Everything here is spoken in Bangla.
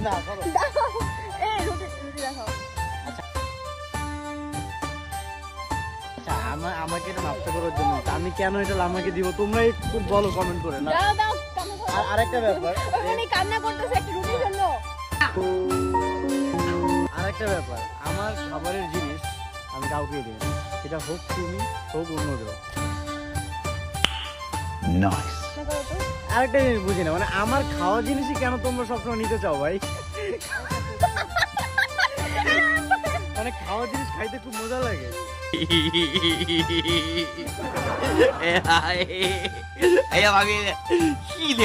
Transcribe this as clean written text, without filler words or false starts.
না করো। এই রুটি দেখাও। আচ্ছা আমাকে এটা নষ্ট করার জন্য আমি কেন এটা আমাকে দিব তোমরা একটু বলো কমেন্ট করে না। দাও দাও কান্না করো। আর আরেকটা ব্যাপার উনি কান্না করতেছে একটা রুটির জন্য। আরেকটা ব্যাপার আমার খাবারের জিনিস আমি কাউকে দিই না, এটা হোক তুমি হোক অন্য কেউ। নাইস। আরেকটা জিনিস বুঝি না মানে আমার খাওয়া জিনিসই কেন তোমরা সবসময় নিতে চাও ভাই? মানে খাওয়া জিনিস খাইতে খুব মজা লাগে।哎呀妈逼的，气的！